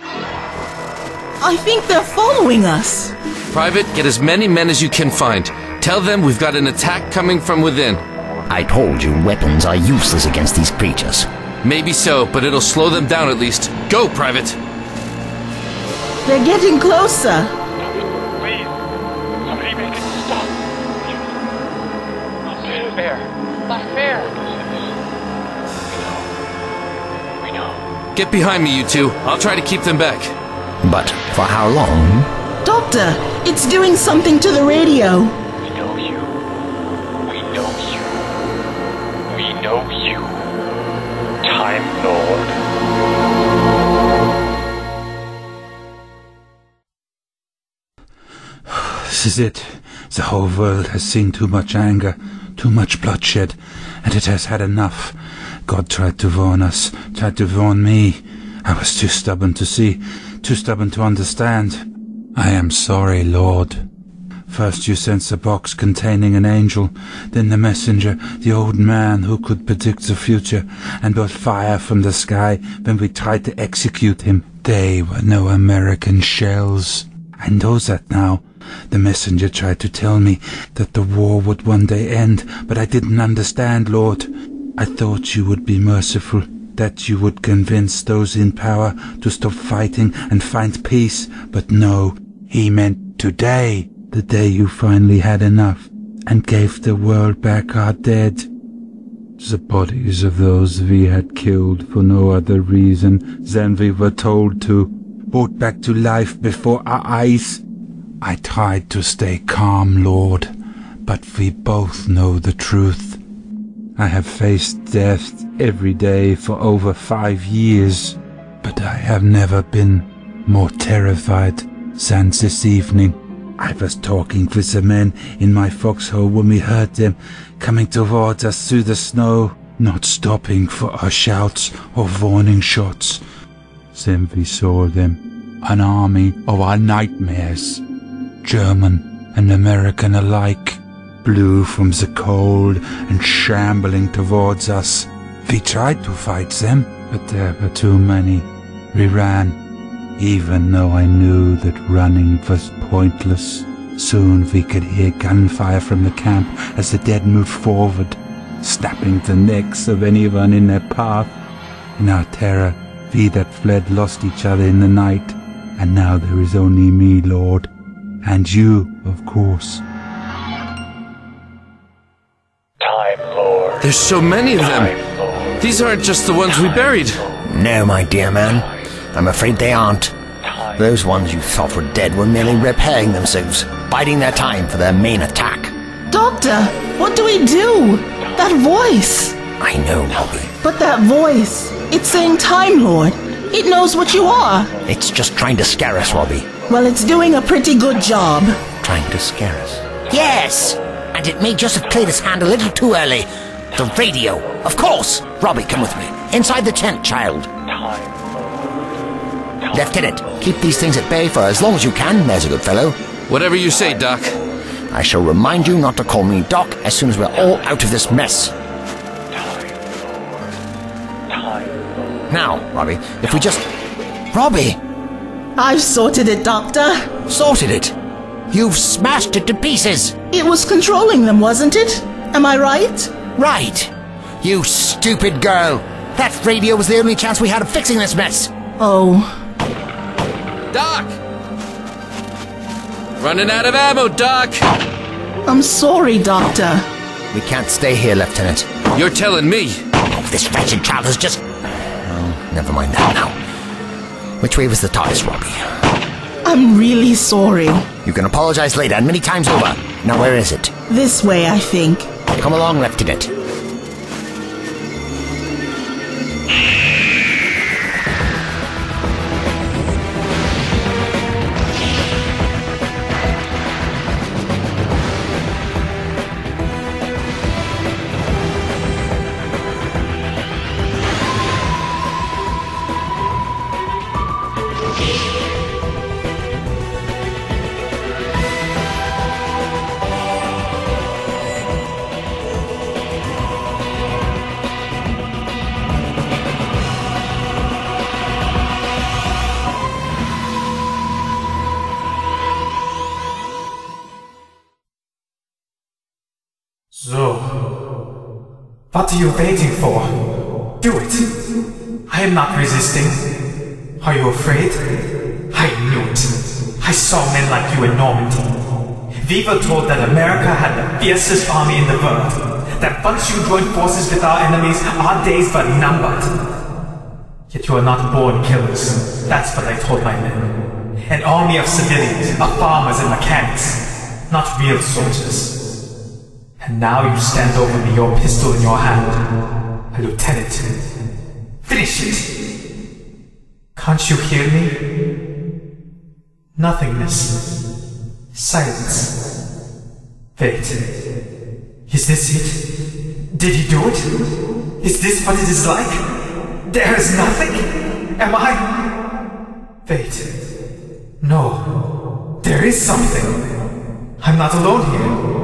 I think they're following us. Private, get as many men as you can find. Tell them we've got an attack coming from within. I told you weapons are useless against these creatures. Maybe so, but it'll slow them down at least. Go, Private! They're getting closer. Please, somebody make it stop. Not fair. Not fair. We know. Get behind me, you two. I'll try to keep them back. But for how long? Doctor, it's doing something to the radio. We know you. We know you. We know you. Time Lord. This is it. The whole world has seen too much anger, too much bloodshed, and it has had enough. God tried to warn us, tried to warn me. I was too stubborn to see, too stubborn to understand. I am sorry, Lord. First you sent the box containing an angel, then the messenger, the old man who could predict the future, and brought fire from the sky when we tried to execute him. They were no American shells. I know that now. The messenger tried to tell me that the war would one day end, but I didn't understand, Lord. I thought you would be merciful, that you would convince those in power to stop fighting and find peace, but no, he meant today, the day you finally had enough and gave the world back our dead. The bodies of those we had killed for no other reason than we were told to, brought back to life before our eyes. I tried to stay calm, Lord, but we both know the truth. I have faced death every day for over 5 years, but I have never been more terrified than this evening. I was talking with the men in my foxhole when we heard them coming towards us through the snow, not stopping for our shouts or warning shots. Then we saw them, an army of our nightmares, German and American alike, blew from the cold and shambling towards us. We tried to fight them, but there were too many. We ran, even though I knew that running was pointless. Soon we could hear gunfire from the camp as the dead moved forward, snapping the necks of anyone in their path. In our terror, we that fled lost each other in the night, and now there is only me, Lord, and you, of course. Time Lord. There's so many of them. These aren't just the ones we buried. No, my dear man. I'm afraid they aren't. Those ones you thought were dead were merely repairing themselves, biding their time for their main attack. Doctor, what do we do? That voice. I know, Robbie. But that voice, it's saying Time Lord. It knows what you are. It's just trying to scare us, Robbie. Well, it's doing a pretty good job. Trying to scare us? Yes! And it may just have played its hand a little too early. The radio, of course! Robbie, come with me. Inside the tent, child. Lieutenant, keep these things at bay for as long as you can, there's a good fellow. Whatever you say, Doc. I shall remind you not to call me Doc as soon as we're all out of this mess. Now, Robbie, if we just... Robbie! I've sorted it, Doctor. Sorted it? You've smashed it to pieces! It was controlling them, wasn't it? Am I right? Right! You stupid girl! That radio was the only chance we had of fixing this mess! Oh. Doc! Running out of ammo, Doc! I'm sorry, Doctor. We can't stay here, Lieutenant. You're telling me. Oh, this wretched child has just... Oh, never mind that now. Which way was the Tardis, Robbie? I'm really sorry. You can apologize later and many times over. Now where is it? This way, I think. Come along, Lieutenant. What are you waiting for? Do it. I am not resisting. Are you afraid? I knew it. I saw men like you in Normandy. We were told that America had the fiercest army in the world. That once you joined forces with our enemies, our days were numbered. Yet you are not born killers. That's what I told my men. An army of civilians, of farmers and mechanics. Not real soldiers. And now you stand over me, your pistol in your hand. A lieutenant. Finish it! Can't you hear me? Nothingness. Silence. Wait. Is this it? Did he do it? Is this what it is like? There is nothing? Am I... Wait. No. There is something. I'm not alone here.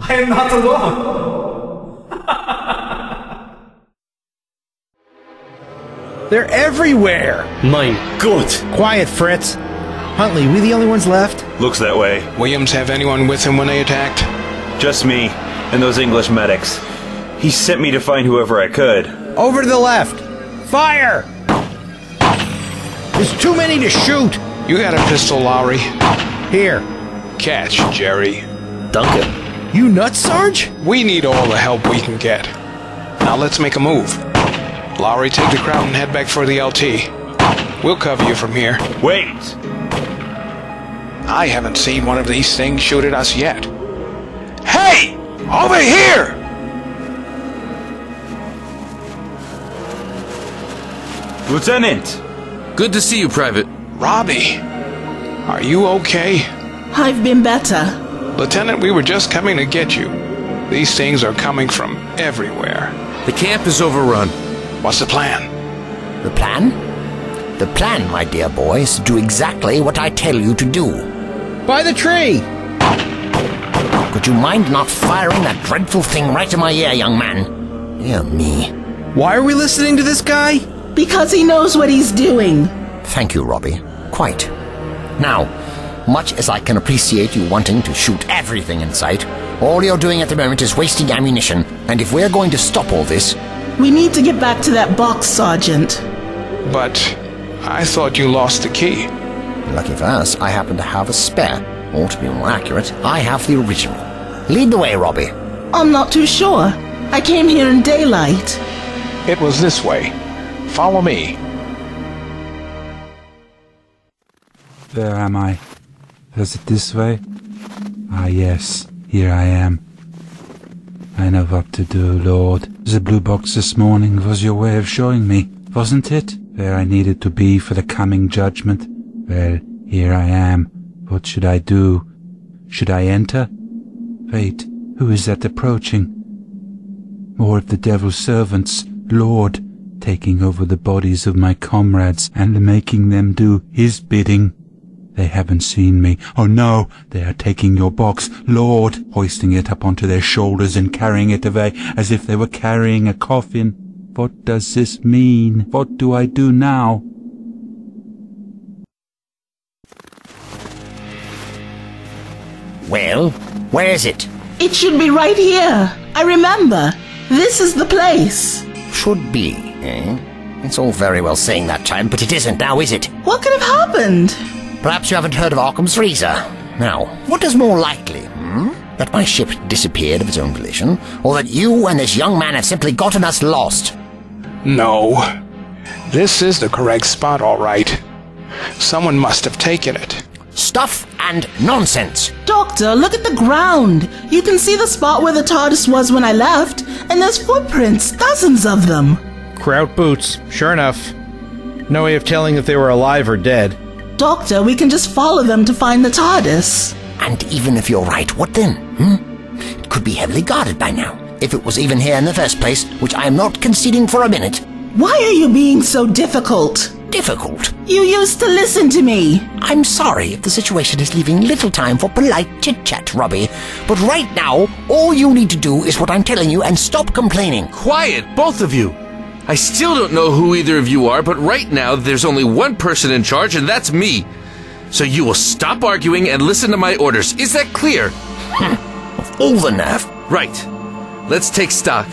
I am not alone! They're everywhere! Mein Gott! Quiet, Fritz. Huntley, we the only ones left? Looks that way. Williams have anyone with him when they attacked? Just me, and those English medics. He sent me to find whoever I could. Over to the left! Fire! There's too many to shoot! You got a pistol, Lowry. Here. Catch, Jerry. Duncan. You nuts, Sarge? We need all the help we can get. Now let's make a move. Lowry, take the crowd and head back for the LT. We'll cover you from here. Wait! I haven't seen one of these things shoot at us yet. Hey! Over here! Lieutenant! Good to see you, Private. Robbie, are you okay? I've been better. Lieutenant, we were just coming to get you. These things are coming from everywhere. The camp is overrun. What's the plan? The plan? The plan, my dear boy, is to do exactly what I tell you to do. By the tree! Could you mind not firing that dreadful thing right in my ear, young man? Dear me. Why are we listening to this guy? Because he knows what he's doing. Thank you, Robbie. Quite. Now, much as I can appreciate you wanting to shoot everything in sight, all you're doing at the moment is wasting ammunition, and if we're going to stop all this... We need to get back to that box, Sergeant. But I thought you lost the key. Lucky for us, I happen to have a spare. Or to be more accurate, I have the original. Lead the way, Robbie. I'm not too sure. I came here in daylight. It was this way. Follow me. Where am I? Was it this way? Ah, yes. Here I am. I know what to do, Lord. The blue box this morning was your way of showing me, wasn't it? Where I needed to be for the coming judgment. Well, here I am. What should I do? Should I enter? Wait, who is that approaching? More of the devil's servants, Lord, taking over the bodies of my comrades and making them do his bidding. They haven't seen me. Oh no, they are taking your box, Lord, hoisting it up onto their shoulders and carrying it away as if they were carrying a coffin. What does this mean? What do I do now? Well, where is it? It should be right here. I remember. This is the place. Should be, eh? It's all very well saying that, child, but it isn't now, is it? What could have happened? Perhaps you haven't heard of Occam's razor. Now, what is more likely, That my ship disappeared of its own volition, or that you and this young man have simply gotten us lost? No. This is the correct spot, all right. Someone must have taken it. Stuff and nonsense. Doctor, look at the ground. You can see the spot where the Tardis was when I left, and there's footprints, dozens of them. Kraut boots, sure enough. No way of telling if they were alive or dead. Doctor, we can just follow them to find the Tardis. And even if you're right, what then? It could be heavily guarded by now, if it was even here in the first place, which I am not conceding for a minute. Why are you being so difficult? Difficult? You used to listen to me. I'm sorry if the situation is leaving little time for polite chit-chat, Robbie. But right now, all you need to do is what I'm telling you and stop complaining. Quiet, both of you. I still don't know who either of you are, but right now there's only one person in charge, and that's me. So you will stop arguing and listen to my orders. Is that clear? Of all the nerve. Right. Let's take stock.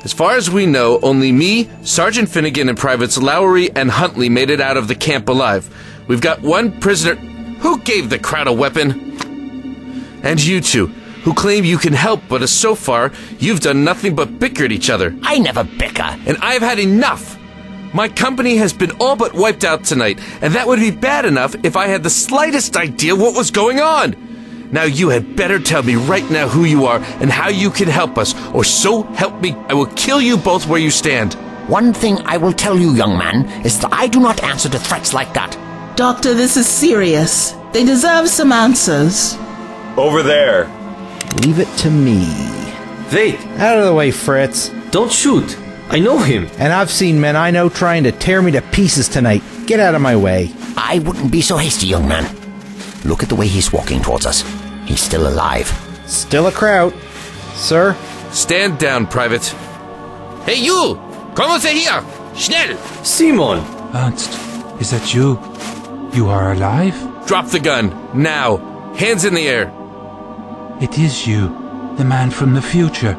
As far as we know, only me, Sergeant Finnegan, and Privates Lowry and Huntley made it out of the camp alive. We've got one prisoner... Who gave the crowd a weapon? And you two, who claim you can help, but so far, you've done nothing but bicker at each other. I never bicker. And I've had enough. My company has been all but wiped out tonight, and that would be bad enough if I had the slightest idea what was going on. Now you had better tell me right now who you are and how you can help us, or so help me, I will kill you both where you stand. One thing I will tell you, young man, is that I do not answer to threats like that. Doctor, this is serious. They deserve some answers. Over there. Leave it to me. Wait. Out of the way, Fritz. Don't shoot. I know him. And I've seen men I know trying to tear me to pieces tonight. Get out of my way. I wouldn't be so hasty, young man. Look at the way he's walking towards us. He's still alive. Still a Kraut. Sir? Stand down, Private. Hey, you! Komm uns hier! Schnell! Simon! Ernst, is that you? You are alive? Drop the gun. Now. Hands in the air. It is you, the man from the future,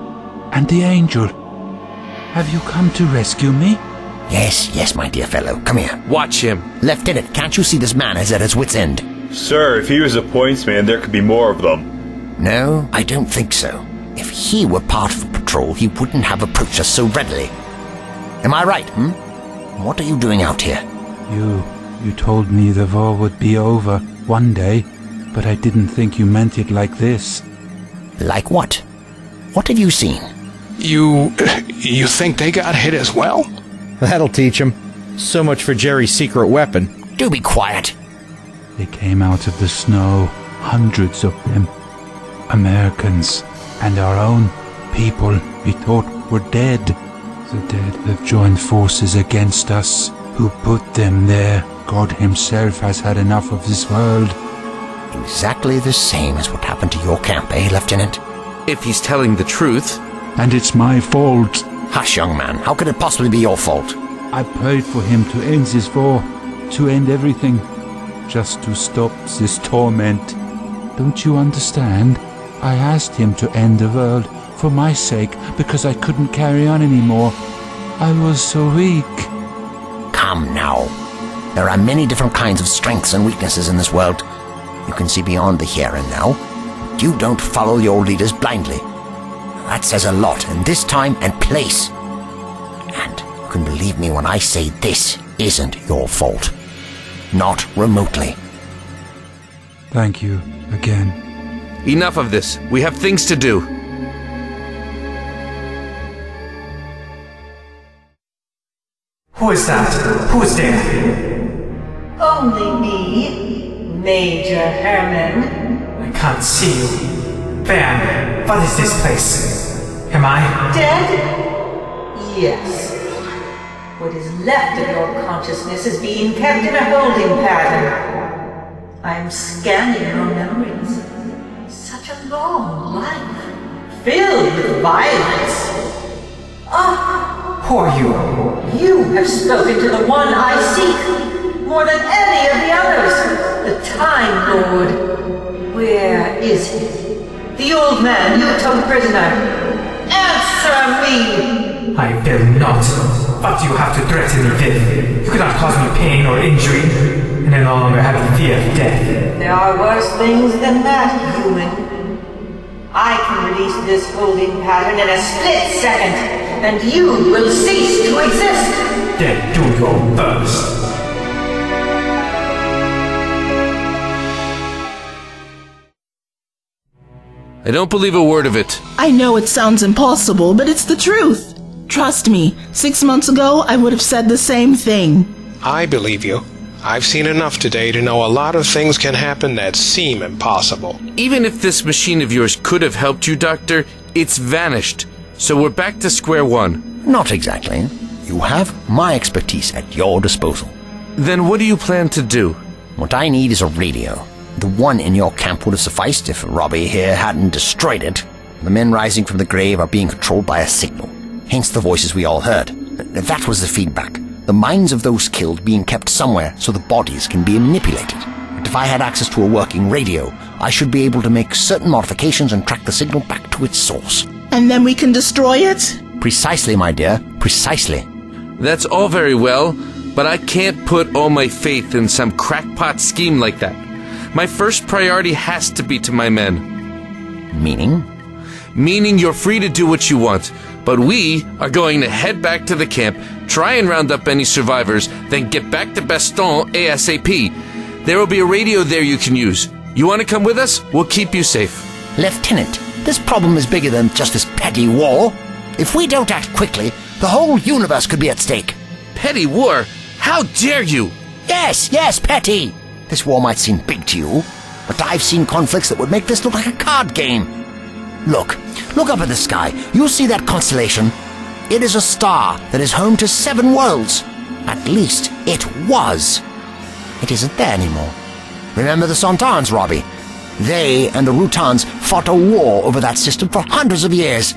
and the angel. Have you come to rescue me? Yes, my dear fellow. Come here. Watch him. Lieutenant, can't you see this man is at his wit's end? Sir, if he was a pointsman, there could be more of them. No, I don't think so. If he were part of the patrol, he wouldn't have approached us so readily. Am I right, What are you doing out here? You told me the war would be over one day, but I didn't think you meant it like this. Like what? What have you seen? You think they got hit as well? That'll teach him. So much for Jerry's secret weapon. Do be quiet. They came out of the snow, hundreds of them. Americans, and our own people we thought were dead. The dead have joined forces against us. Who put them there? God himself has had enough of this world. Exactly the same as what happened to your camp, eh, Lieutenant? If he's telling the truth. And it's my fault. Hush, young man. How could it possibly be your fault? I prayed for him to end this war, to end everything, just to stop this torment. Don't you understand? I asked him to end the world for my sake, because I couldn't carry on anymore. I was so weak. Come now. There are many different kinds of strengths and weaknesses in this world. You can see beyond the here and now. You don't follow your leaders blindly. That says a lot in this time and place. And you can believe me when I say this isn't your fault. Not remotely. Thank you again. Enough of this. We have things to do. Who is that? Who is there? Only me, Major Herman. I can't see you. Van, what is this place? Am I... Dead? Yes. What is left of your consciousness is being kept in a holding pattern. I am scanning your memories. Such a long life, filled with violence. Who are you? You have spoken to the one I seek, more than any of the others, the Time Lord. Where is he? The old man you took prisoner. Answer me! I will not. But you have to threaten me with. You cannot cause me pain or injury, and I no longer have the fear of death. There are worse things than that, human. I can release this holding pattern in a split second, and you will cease to exist. Then do your best. I don't believe a word of it. I know it sounds impossible, but it's the truth. Trust me, 6 months ago, I would have said the same thing. I believe you. I've seen enough today to know a lot of things can happen that seem impossible. Even if this machine of yours could have helped you, Doctor, it's vanished. So we're back to square one. Not exactly. You have my expertise at your disposal. Then what do you plan to do? What I need is a radio. The one in your camp would have sufficed if Robbie here hadn't destroyed it. The men rising from the grave are being controlled by a signal. Hence the voices we all heard. That was the feedback. The minds of those killed being kept somewhere so the bodies can be manipulated. But if I had access to a working radio, I should be able to make certain modifications and track the signal back to its source. And then we can destroy it? Precisely, my dear. Precisely. That's all very well, but I can't put all my faith in some crackpot scheme like that. My first priority has to be to my men. Meaning? Meaning you're free to do what you want, but we are going to head back to the camp, try and round up any survivors, then get back to Baston ASAP. There will be a radio there you can use. You want to come with us? We'll keep you safe. Lieutenant, this problem is bigger than just this petty war. If we don't act quickly, the whole universe could be at stake. Petty war? How dare you? Yes, petty. This war might seem big to you, but I've seen conflicts that would make this look like a card game. Look up at the sky. You'll see that constellation. It is a star that is home to 7 worlds. At least it was. It isn't there anymore. Remember the Centauns, Robbie? They and the Routans fought a war over that system for hundreds of years.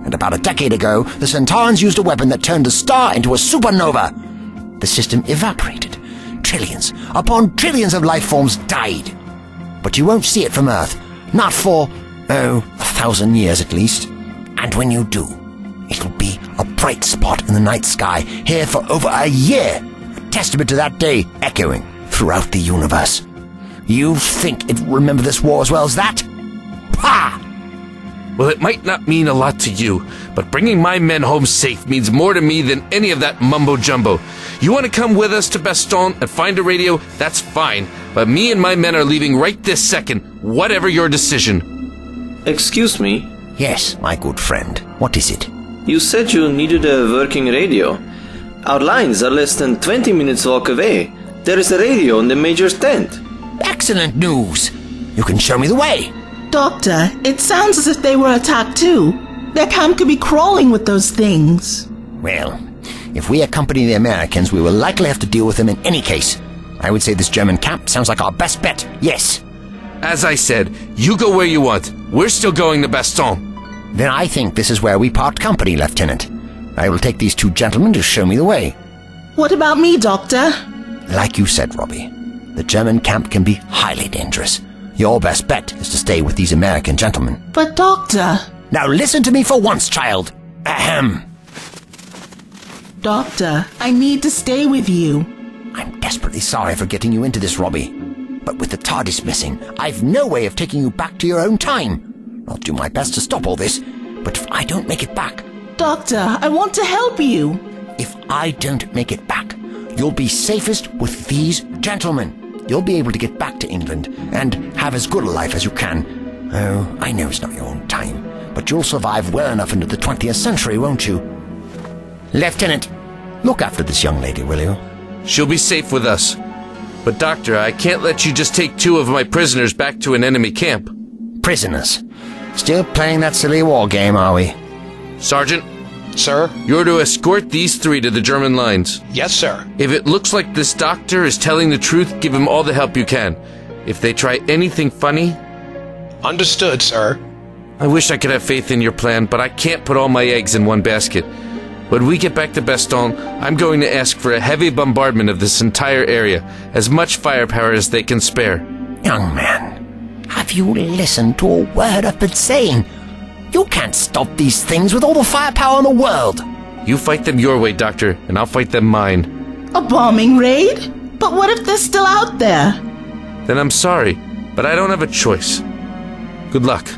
And about a decade ago, the Centauns used a weapon that turned the star into a supernova. The system evaporated. Trillions upon trillions of life forms died. But you won't see it from Earth. Not for, 1,000 years at least. And when you do, it'll be a bright spot in the night sky here for over a year. A testament to that day echoing throughout the universe. You think it will remember this war as well as that? Pah! Well, it might not mean a lot to you, but bringing my men home safe means more to me than any of that mumbo-jumbo. You want to come with us to Baston and find a radio? That's fine, but me and my men are leaving right this second, whatever your decision. Excuse me? Yes, my good friend. What is it? You said you needed a working radio. Our lines are less than 20 minutes walk away. There is a radio in the Major's tent. Excellent news. You can show me the way. Doctor, it sounds as if they were attacked too. Their camp could be crawling with those things. Well, if we accompany the Americans, we will likely have to deal with them in any case. I would say this German camp sounds like our best bet, yes. As I said, you go where you want. We're still going to Baston. Then I think this is where we part company, Lieutenant. I will take these 2 gentlemen to show me the way. What about me, Doctor? Like you said, Robbie, the German camp can be highly dangerous. Your best bet is to stay with these American gentlemen. But, Doctor... Now listen to me for once, child. Ahem. Doctor, I need to stay with you. I'm desperately sorry for getting you into this, Robbie. But with the Tardis missing, I've no way of taking you back to your own time. I'll do my best to stop all this, but if I don't make it back... Doctor, I want to help you. If I don't make it back, you'll be safest with these gentlemen. You'll be able to get back to England and have as good a life as you can. Oh, I know it's not your own time, but you'll survive well enough into the 20th century, won't you? Lieutenant, look after this young lady, will you? She'll be safe with us. But, Doctor, I can't let you just take 2 of my prisoners back to an enemy camp. Prisoners? Still playing that silly war game, are we? Sergeant? Sir? You're to escort these 3 to the German lines. Yes, sir. If it looks like this doctor is telling the truth, give him all the help you can. If they try anything funny... Understood, sir. I wish I could have faith in your plan, but I can't put all my eggs in one basket. When we get back to Baston, I'm going to ask for a heavy bombardment of this entire area, as much firepower as they can spare. Young man, have you listened to a word I've been saying? You can't stop these things with all the firepower in the world. You fight them your way, Doctor, and I'll fight them mine. A bombing raid? But what if they're still out there? Then I'm sorry, but I don't have a choice. Good luck.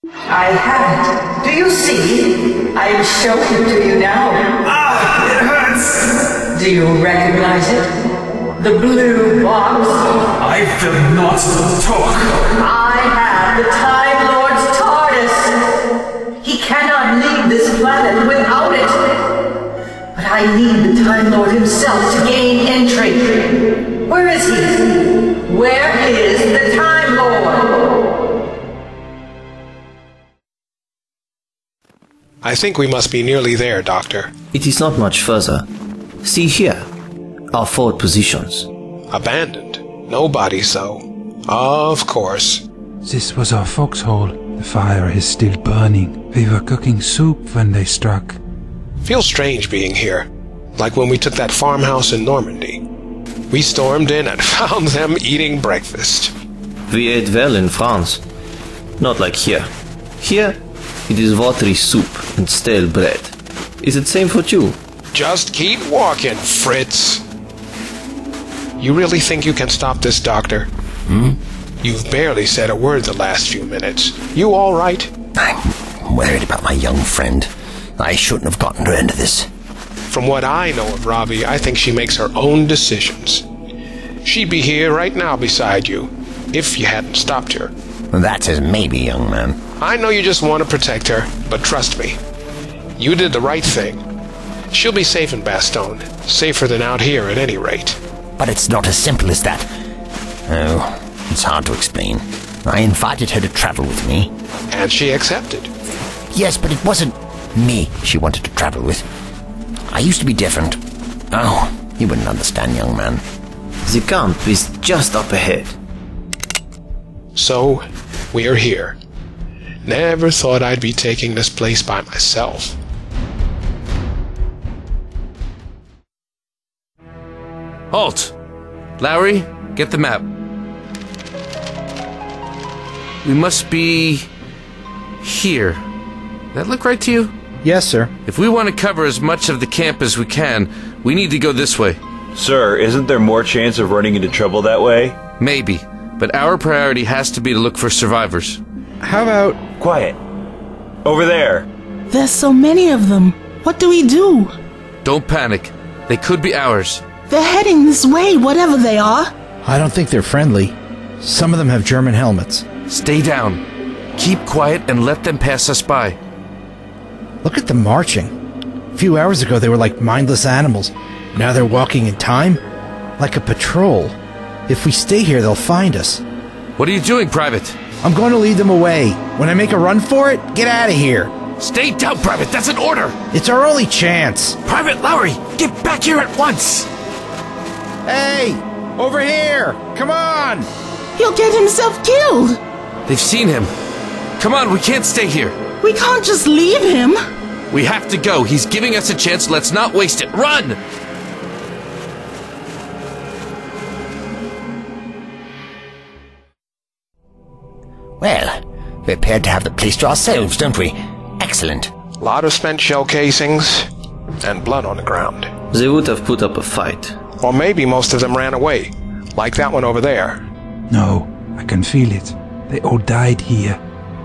I have it. Do you see? I'm showing it to you now. Ah, it hurts! Do you recognize it? The blue box? I will not talk. I have the Time Lord's TARDIS. He cannot leave this planet without it. But I need the Time Lord himself to gain entry. Where is he? Where is the Time Lord? I think we must be nearly there, Doctor. It is not much further. See here. Our 4 positions. Abandoned. Nobody so. Of course. This was our foxhole. The fire is still burning. We were cooking soup when they struck. Feels strange being here. Like when we took that farmhouse in Normandy. We stormed in and found them eating breakfast. We ate well in France. Not like here. Here, it is watery soup and stale bread. Is it same for you? Just keep walking, Fritz. You really think you can stop this, Doctor? You've barely said a word the last few minutes. You all right? I'm worried about my young friend. I shouldn't have gotten her into this. From what I know of Robbie, I think she makes her own decisions. She'd be here right now beside you, if you hadn't stopped her. That's as maybe, young man. I know you just want to protect her, but trust me, you did the right thing. She'll be safe in Bastogne, safer than out here at any rate. But it's not as simple as that. Oh, it's hard to explain. I invited her to travel with me. And she accepted. Yes, but it wasn't me she wanted to travel with. I used to be different. Oh, you wouldn't understand, young man. The camp is just up ahead. So, we're here. Never thought I'd be taking this place by myself. Halt! Lowry, get the map. We must be... here. That look right to you? Yes, sir. If we want to cover as much of the camp as we can, we need to go this way. Sir, isn't there more chance of running into trouble that way? Maybe, but our priority has to be to look for survivors. How about... Quiet. Over there. There's so many of them. What do we do? Don't panic. They could be ours. They're heading this way, whatever they are. I don't think they're friendly. Some of them have German helmets. Stay down. Keep quiet and let them pass us by. Look at them marching. A few hours ago they were like mindless animals. Now they're walking in time? Like a patrol. If we stay here, they'll find us. What are you doing, Private? I'm going to lead them away. When I make a run for it, get out of here. Stay down, Private. That's an order. It's our only chance. Private Lowry, get back here at once. Hey, over here. Come on. He'll get himself killed. They've seen him. Come on, we can't stay here. We can't just leave him. We have to go. He's giving us a chance. Let's not waste it. Run! Well, we appear to have the place to ourselves, don't we? Excellent. A lot of spent shell casings and blood on the ground. They would have put up a fight. Or maybe most of them ran away, like that one over there. No, I can feel it. They all died here.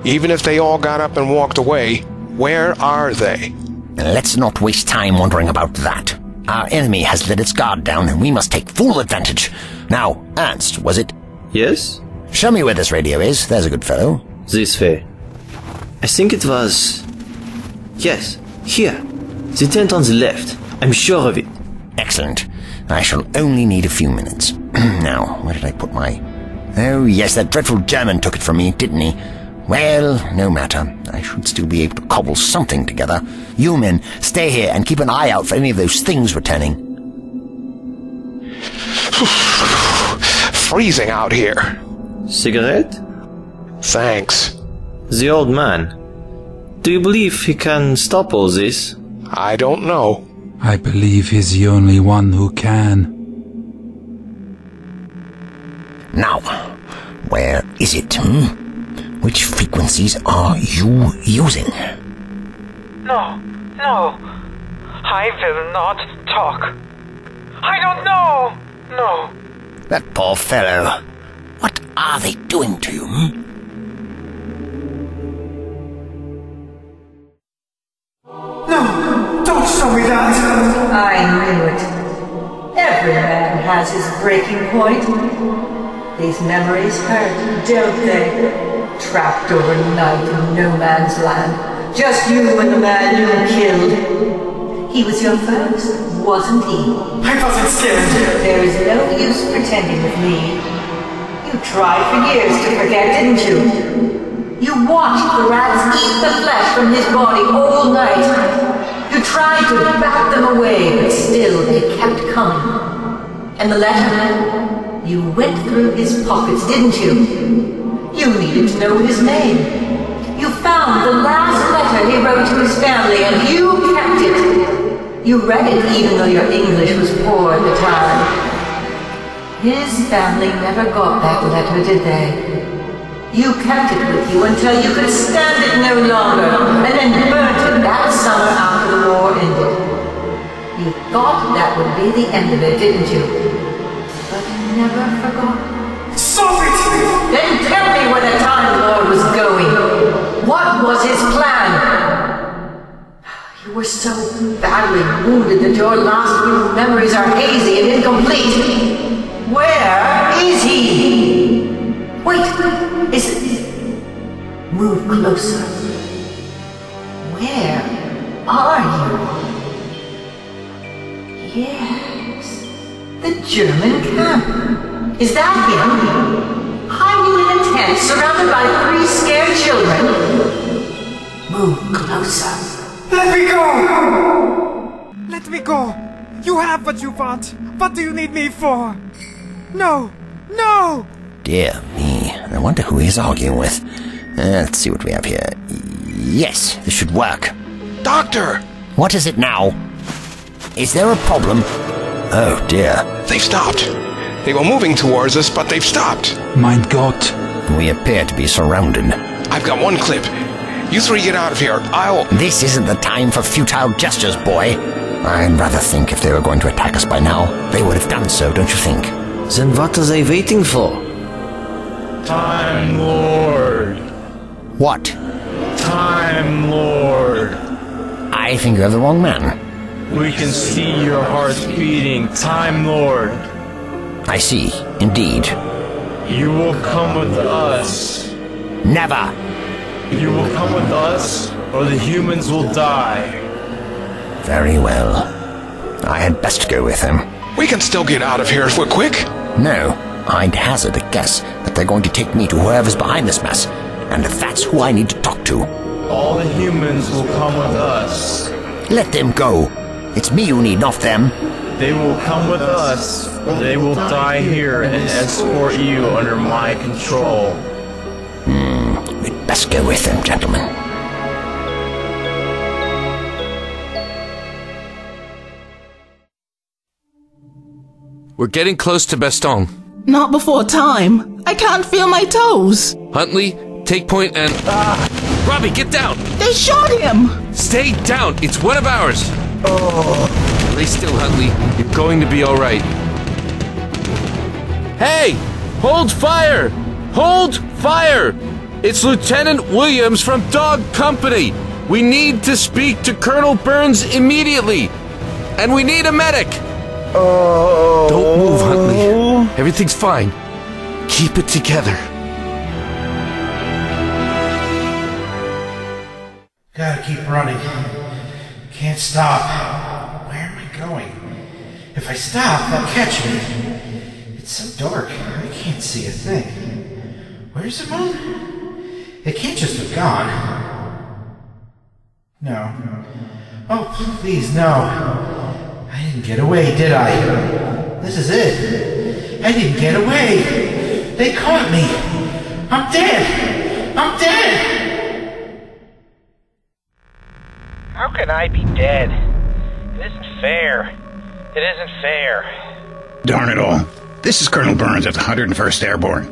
Even if they all got up and walked away, where are they? Let's not waste time wondering about that. Our enemy has let its guard down, and we must take full advantage. Now, Ernst, was it? Yes? Show me where this radio is. There's a good fellow. This way. I think it was... Yes, here. The tent on the left. I'm sure of it. Excellent. I shall only need a few minutes. Now, where did I put my... Oh, yes, that dreadful German took it from me, didn't he? Well, no matter. I should still be able to cobble something together. You men, stay here and keep an eye out for any of those things returning. Freezing out here. Cigarette? Thanks. The old man. Do you believe he can stop all this? I don't know. I believe he's the only one who can. Now, where is it, Which frequencies are you using? No, no. I will not talk. I don't know. No. That poor fellow. What are they doing to you, No, don't show me that. I knew it. Every man has his breaking point. These memories hurt, don't they? Trapped overnight in no man's land. Just you and the man you killed. He was your first, wasn't he? I wasn't scared. There is no use pretending with me. You tried for years to forget, didn't you? You watched the rats eat the flesh from his body all night. You tried to bat them away, but still they kept coming. And the letter? You went through his pockets, didn't you? You needed to know his name. You found the last letter he wrote to his family, and you kept it. You read it even though your English was poor at the time. His family never got that letter, did they? You kept it with you until you could stand it no longer, and then burnt it that summer after the war ended. You thought that would be the end of it, didn't you? But you never forgot. Stop it! Then tell me where the Time Lord was going. What was his plan? You were so badly wounded that your last few memories are hazy and incomplete. Where is he? Wait, is it? Move closer. Where are you? Yes, the German camp. Is that him? Hiding in a tent surrounded by 3 scared children? Move closer. Let me go! Let me go! You have what you want. What do you need me for? No! No! Dear me, I wonder who he's arguing with. Let's see what we have here. Yes, this should work. Doctor! What is it now? Is there a problem? Oh dear. They've stopped. They were moving towards us, but they've stopped. Mein Gott. We appear to be surrounded. I've got one clip. You 3 get out of here. This isn't the time for futile gestures, boy. I'd rather think if they were going to attack us by now, they would have done so, don't you think? Then what are they waiting for? Time Lord. What? Time Lord. I think you have the wrong man. We can see your heart beating, Time Lord. I see, indeed. You will come with us. Never! You will come with us, or the humans will die. Very well. I had best go with him. We can still get out of here if we're quick. No, I'd hazard a guess that they're going to take me to whoever's behind this mess, and that's who I need to talk to. All the humans will come with us. Let them go. It's me you need, not them. They will come with us, or they will die here and escort you under my control. We'd best go with them, gentlemen. We're getting close to Bastogne. Not before time. I can't feel my toes. Huntley, take point and... Robbie, get down! They shot him! Stay down! It's one of ours! Lay still, Huntley. You're going to be alright. Hey! Hold fire! Hold fire! It's Lieutenant Williams from Dog Company! We need to speak to Colonel Burns immediately! And we need a medic! Don't move, Huntley. Everything's fine. Keep it together. Gotta keep running. Can't stop. Where am I going? If I stop, they'll catch me. It's so dark, I can't see a thing. Where's the moon? It can't just have gone. No. Oh, please, no. I didn't get away, did I? This is it. I didn't get away. They caught me. I'm dead. I'm dead. How can I be dead? It isn't fair. It isn't fair. Darn it all. This is Colonel Burns of the 101st Airborne.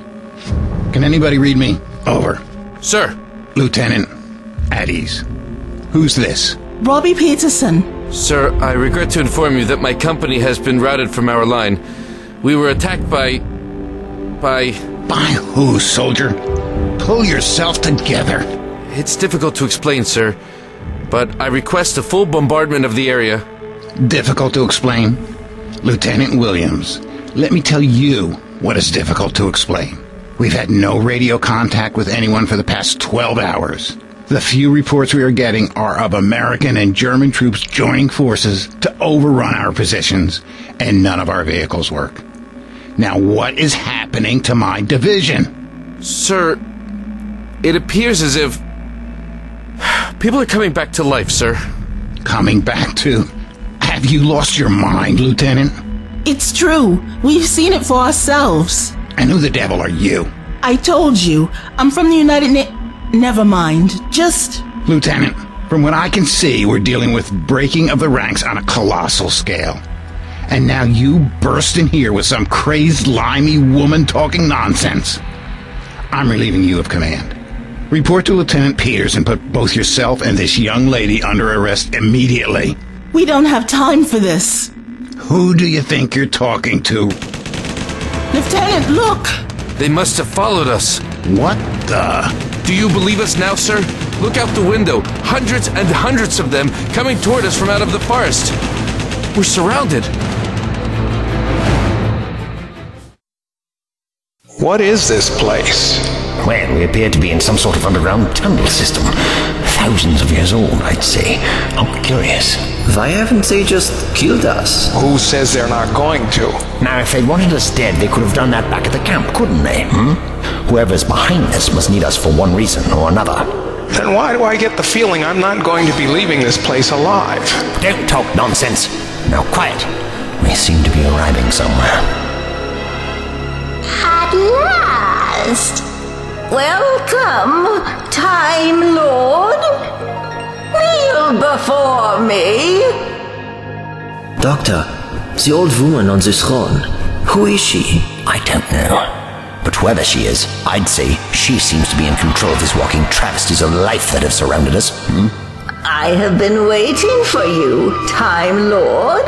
Can anybody read me? Over. Sir. Lieutenant, at ease. Who's this? Robbie Peterson. Sir, I regret to inform you that my company has been routed from our line. We were attacked by who, soldier? Pull yourself together. It's difficult to explain, sir, but I request a full bombardment of the area. Difficult to explain? Lieutenant Williams, let me tell you what is difficult to explain. We've had no radio contact with anyone for the past 12 hours. The few reports we are getting are of American and German troops joining forces to overrun our positions, and none of our vehicles work. Now, what is happening to my division? Sir, it appears as if people are coming back to life, sir. Coming back to? Have you lost your mind, Lieutenant? It's true. We've seen it for ourselves. And who the devil are you? I told you. I'm from the United Never mind. Just... Lieutenant, from what I can see, we're dealing with breaking of the ranks on a colossal scale. And now you burst in here with some crazed, limey woman talking nonsense. I'm relieving you of command. Report to Lieutenant Peters and put both yourself and this young lady under arrest immediately. We don't have time for this. Who do you think you're talking to? Lieutenant, look! They must have followed us. What the? Do you believe us now, sir? Look out the window. Hundreds and hundreds of them coming toward us from out of the forest. We're surrounded. What is this place? Well, we appear to be in some sort of underground tunnel system. Thousands of years old, I'd say. I'm curious. Why haven't they just killed us? Who says they're not going to? Now, if they'd wanted us dead, they could have done that back at the camp, couldn't they? Whoever's behind this must need us for one reason or another. Then why do I get the feeling I'm not going to be leaving this place alive? Don't talk nonsense. Now, quiet. We seem to be arriving somewhere. At last! Welcome, Time Lord. Kneel before me. Doctor, the old woman on the throne. Who is she? I don't know. But whoever she is, I'd say she seems to be in control of these walking travesties of life that have surrounded us. I have been waiting for you, Time Lord.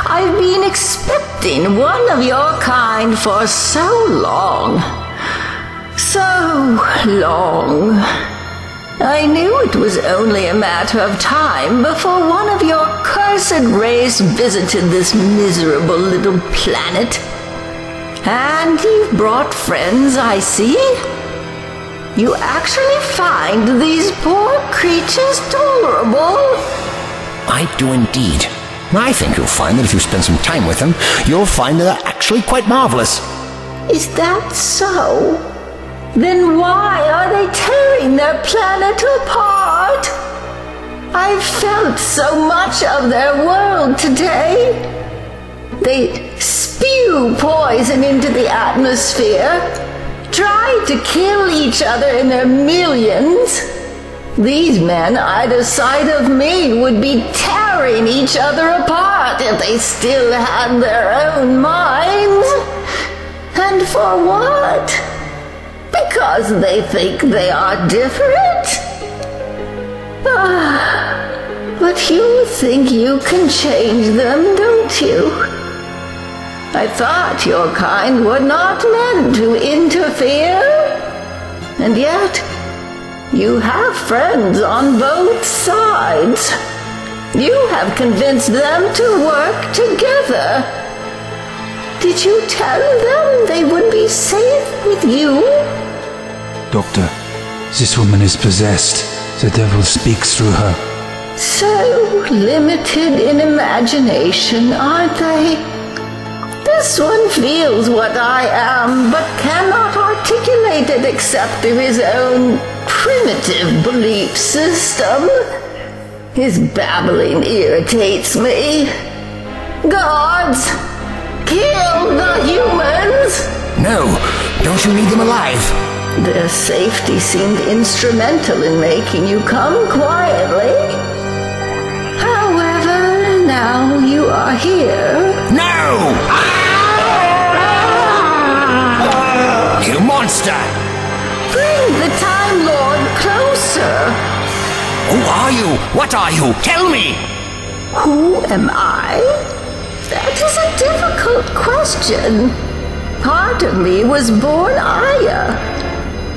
I've been expecting one of your kind for so long. So long. I knew it was only a matter of time before one of your cursed race visited this miserable little planet. And you've brought friends, I see. You actually find these poor creatures tolerable? I do indeed. I think you'll find that if you spend some time with them, you'll find that they're actually quite marvelous. Is that so? Then why are they tearing their planet apart? I've felt so much of their world today. They spew poison into the atmosphere, try to kill each other in their millions. These men either side of me would be tearing each other apart if they still had their own minds. And for what? Because they think they are different? But you think you can change them, don't you? I thought your kind were not meant to interfere. And yet, you have friends on both sides. You have convinced them to work together. Did you tell them they would be safe with you? Doctor, this woman is possessed. The devil speaks through her. So limited in imagination, aren't they? This one feels what I am, but cannot articulate it except through his own primitive belief system. His babbling irritates me. Guards, kill the humans! No, don't you need them alive? Their safety seemed instrumental in making you come quietly. However, now you are here. No! You monster! Bring the Time Lord closer. Who are you? What are you? Tell me! Who am I? That is a difficult question. Part of me was born Aya,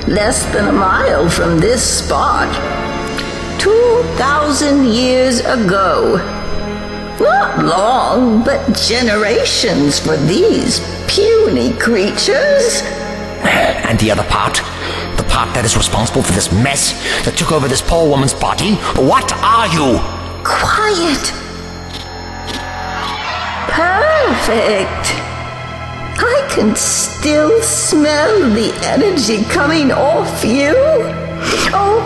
less than a mile from this spot, 2,000 years ago. Not long, but generations for these puny creatures. And the other part? The part that is responsible for this mess that took over this poor woman's body? What are you? Quiet. Perfect. I can still smell the energy coming off you. Oh,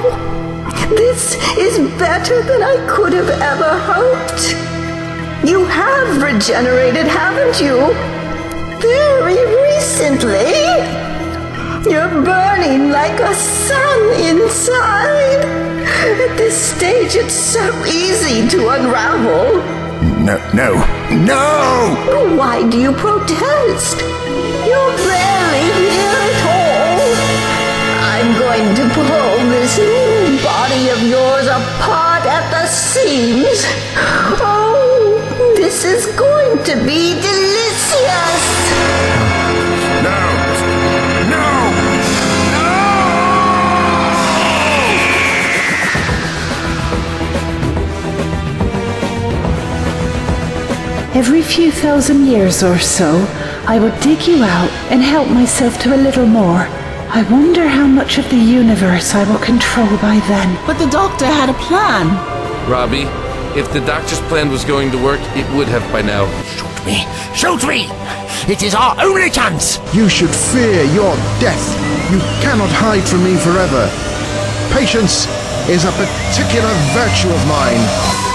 this is better than I could have ever hoped. You have regenerated, haven't you? Very recently. You're burning like a sun inside. At this stage, it's so easy to unravel. No. Why do you protest? You're barely here at all. going to pull this little body of yours apart at the seams. Oh, this is going to be delicious. Every few thousand years or so, I would dig you out and help myself to a little more. I wonder how much of the universe I will control by then. But the doctor had a plan. Robbie, if the doctor's plan was going to work, it would have by now. Shoot me! Shoot me! It is our only chance! You should fear your death. You cannot hide from me forever. Patience is a particular virtue of mine.